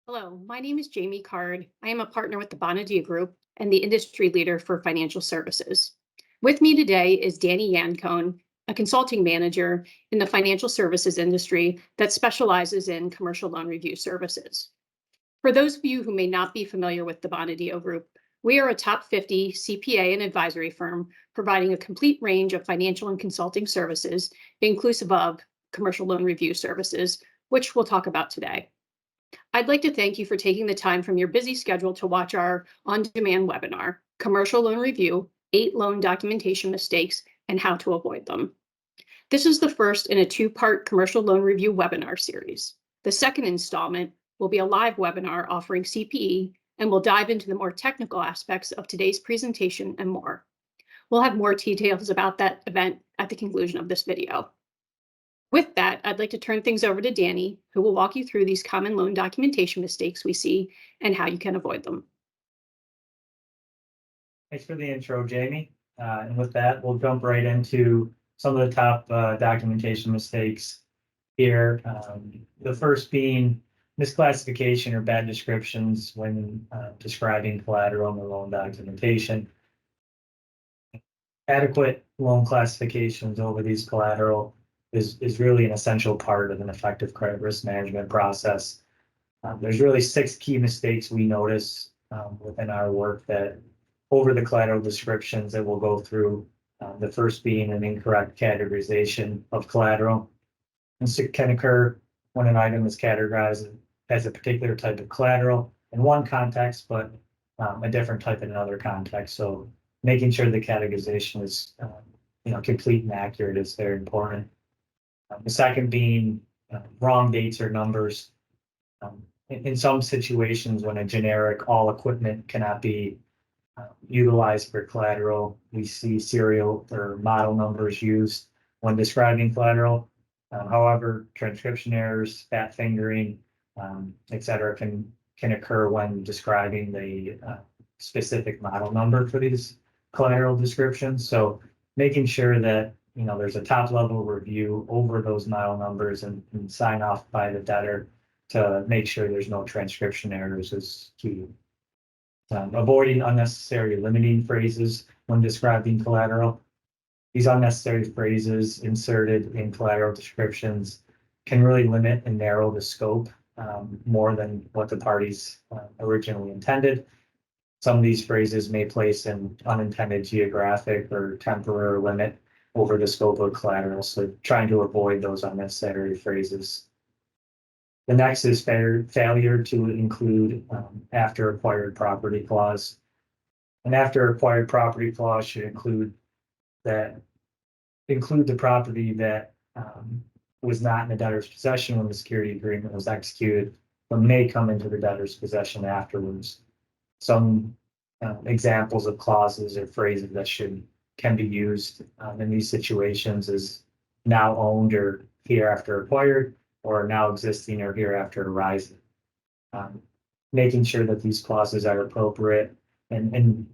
Hello, my name is Jamie Card. I am a partner with the Bonadio Group and the industry leader for financial services. With me today is Danny Yancone, a consulting manager in the financial services industry that specializes in commercial loan review services. For those of you who may not be familiar with the Bonadio Group, we are a top 50 CPA and advisory firm providing a complete range of financial and consulting services, inclusive of commercial loan review services, which we'll talk about today. I'd like to thank you for taking the time from your busy schedule to watch our on-demand webinar, Commercial Loan Review, 8 Loan Documentation Mistakes and How to Avoid Them. This is the first in a two-part commercial loan review webinar series. The second installment will be a live webinar offering CPE and will dive into the more technical aspects of today's presentation and more. We'll have more details about that event at the conclusion of this video. With that, I'd like to turn things over to Danny, who will walk you through these common loan documentation mistakes we see and how you can avoid them. Thanks for the intro, Jamie. And with that, we'll jump right into some of the top documentation mistakes here. The first being misclassification or bad descriptions when describing collateral in the loan documentation. Adequate loan classifications over these collateral is really an essential part of an effective credit risk management process. There's really 6 key mistakes we notice within our work that over the collateral descriptions that we'll go through. The first being an incorrect categorization of collateral. This can occur when an item is categorized as a particular type of collateral in one context, but a different type in another context. So making sure the categorization is complete and accurate is very important. The second being wrong dates or numbers. In some situations, when a generic all equipment cannot be utilized for collateral, we see serial or model numbers used when describing collateral. However, transcription errors, fat fingering, etc., can occur when describing the specific model number for these collateral descriptions. So making sure that there's a top level review over those model numbers and sign off by the debtor to make sure there's no transcription errors is key. Avoiding unnecessary limiting phrases when describing collateral. These unnecessary phrases inserted in collateral descriptions can really limit and narrow the scope more than what the parties originally intended. Some of these phrases may place an unintended geographic or temporal limit over the scope of collateral, so trying to avoid those unnecessary phrases. The next is failure to include after acquired property clause. An after acquired property clause should include the property that was not in the debtor's possession when the security agreement was executed, but may come into the debtor's possession afterwards. Some examples of clauses or phrases that can be used in these situations is now owned or hereafter acquired, or now existing or hereafter arising. Making sure that these clauses are appropriate and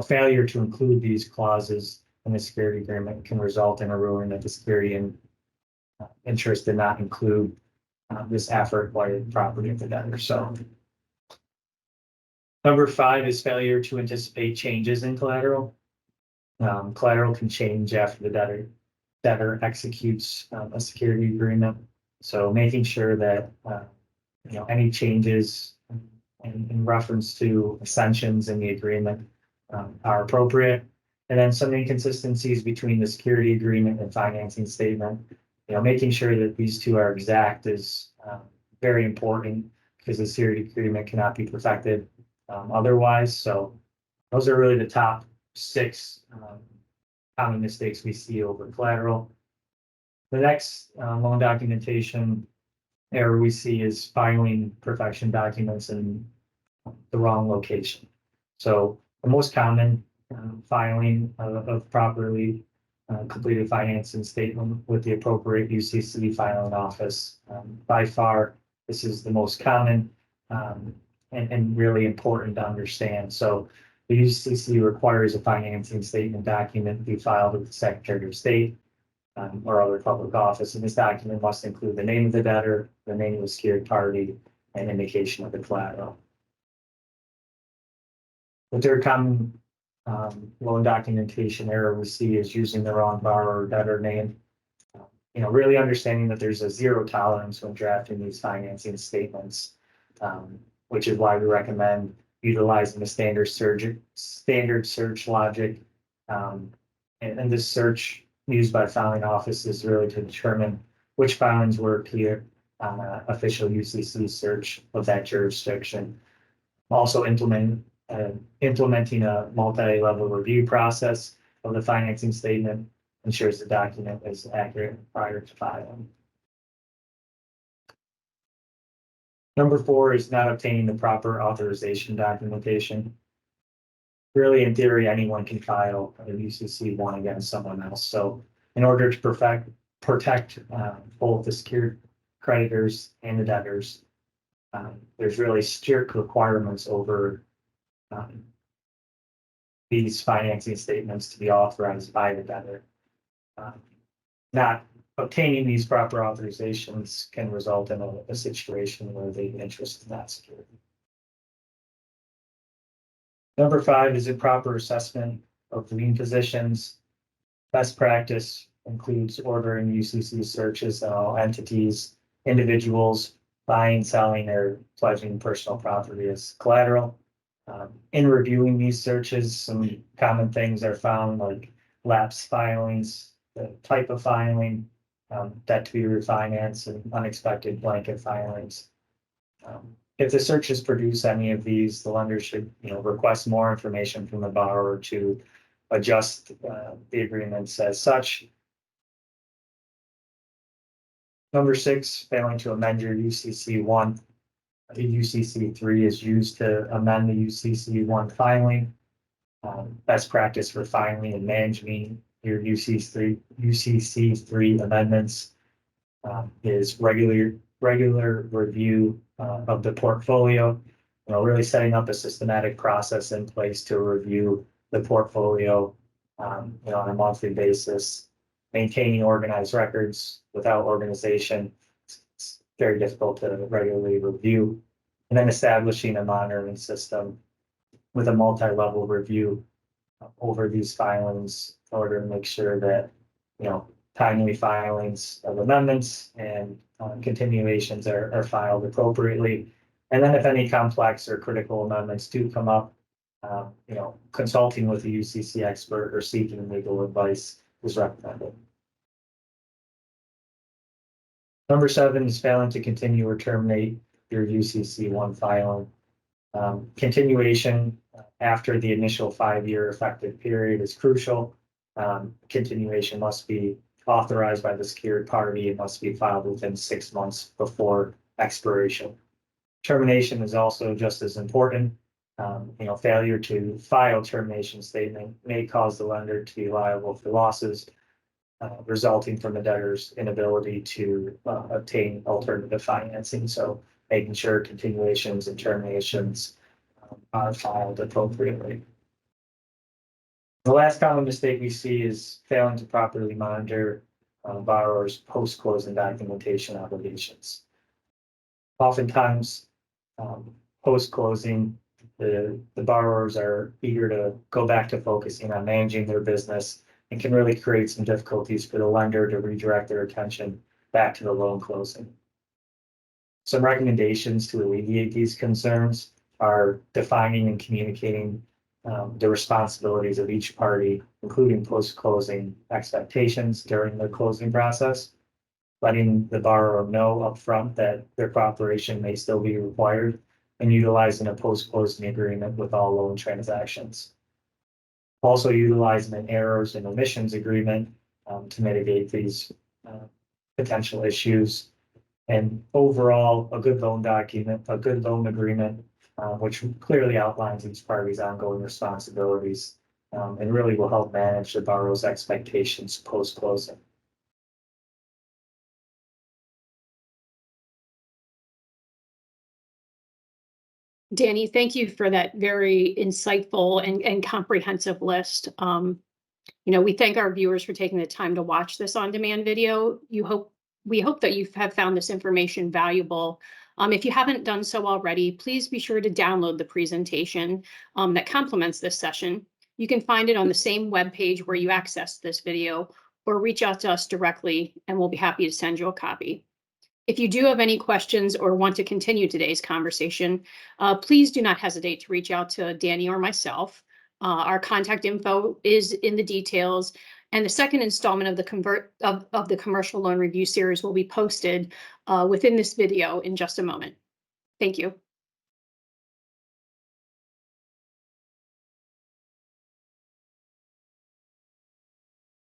failure to include these clauses in the security agreement can result in a ruling that the security and interest did not include this after acquired property of the debtor. So number 5 is failure to anticipate changes in collateral. Collateral can change after the debtor executes a security agreement. So making sure that any changes in reference to ascensions in the agreement are appropriate, and then some inconsistencies between the security agreement and financing statement. Making sure that these two are exact is very important because the security agreement cannot be perfected otherwise. So those are really the top 6 common mistakes we see over collateral. The next loan documentation error we see is filing perfection documents in the wrong location. So the most common filing of properly completed financing statement with the appropriate UCC filing office. By far, this is the most common and really important to understand. So the UCC requires a financing statement document be filed with the Secretary of State or other public office, and this document must include the name of the debtor, the name of the secured party, and indication of the collateral. The third common loan documentation error we see is using the wrong borrower or debtor name. Really understanding that there's a zero tolerance when drafting these financing statements, which is why we recommend utilizing the standard search logic. And this search used by filing offices really to determine which filings were appear on an official UCC search of that jurisdiction. Also implementing a multi-level review process of the financing statement ensures the document is accurate prior to filing. Number 4 is not obtaining the proper authorization documentation. Really, in theory, anyone can file a UCC-1 against someone else. So in order to protect both the secured creditors and the debtors, there's really strict requirements over these financing statements to be authorized by the debtor. Not obtaining these proper authorizations can result in a situation where the interest is not secured. Number 5 is improper assessment of lien positions. Best practice includes ordering UCC searches on all entities, individuals buying, selling, or pledging personal property as collateral. In reviewing these searches, some common things are found, like lapse filings, the type of filing, debt to be refinanced, and unexpected blanket filings. If the searches produce any of these, the lender should, request more information from the borrower to adjust the agreements as such. Number 6, failing to amend your UCC-1. The UCC-3 is used to amend the UCC-1 filing. Best practice for filing and managing your UCC-3 amendments is regular review of the portfolio. Really setting up a systematic process in place to review the portfolio, on a monthly basis. Maintaining organized records. Without organization, it's very difficult to regularly review. And then establishing a monitoring system with a multi-level review over these filings in order to make sure that, timely filings of amendments and continuations are filed appropriately. And then if any complex or critical amendments do come up, consulting with a UCC expert or seeking legal advice is recommended. Number 7 is failing to continue or terminate your UCC-1 filing. Continuation after the initial 5-year effective period is crucial. Continuation must be authorized by the secured party. It must be filed within 6 months before expiration. Termination is also just as important. Failure to file termination statement may cause the lender to be liable for losses resulting from the debtor's inability to obtain alternative financing. So making sure continuations and terminations are filed appropriately. The last common mistake we see is failing to properly monitor borrowers' post-closing documentation obligations. Oftentimes, post-closing, the borrowers are eager to go back to focusing on managing their business and can really create some difficulties for the lender to redirect their attention back to the loan closing. Some recommendations to alleviate these concerns are defining and communicating the responsibilities of each party, including post-closing expectations during the closing process, letting the borrower know upfront that their cooperation may still be required, and utilizing a post-closing agreement with all loan transactions. Also utilizing an errors and omissions agreement to mitigate these potential issues. And overall, a good loan agreement, which clearly outlines each party's ongoing responsibilities and really will help manage the borrower's expectations post-closing. Danny, thank you for that very insightful and comprehensive list. We thank our viewers for taking the time to watch this on-demand video. We hope that you have found this information valuable. If you haven't done so already, please be sure to download the presentation that complements this session. You can find it on the same webpage where you accessed this video, or reach out to us directly and we'll be happy to send you a copy. If you do have any questions or want to continue today's conversation, please do not hesitate to reach out to Danny or myself. Our contact info is in the details, and the second installment of the commercial loan review series will be posted within this video in just a moment. Thank you.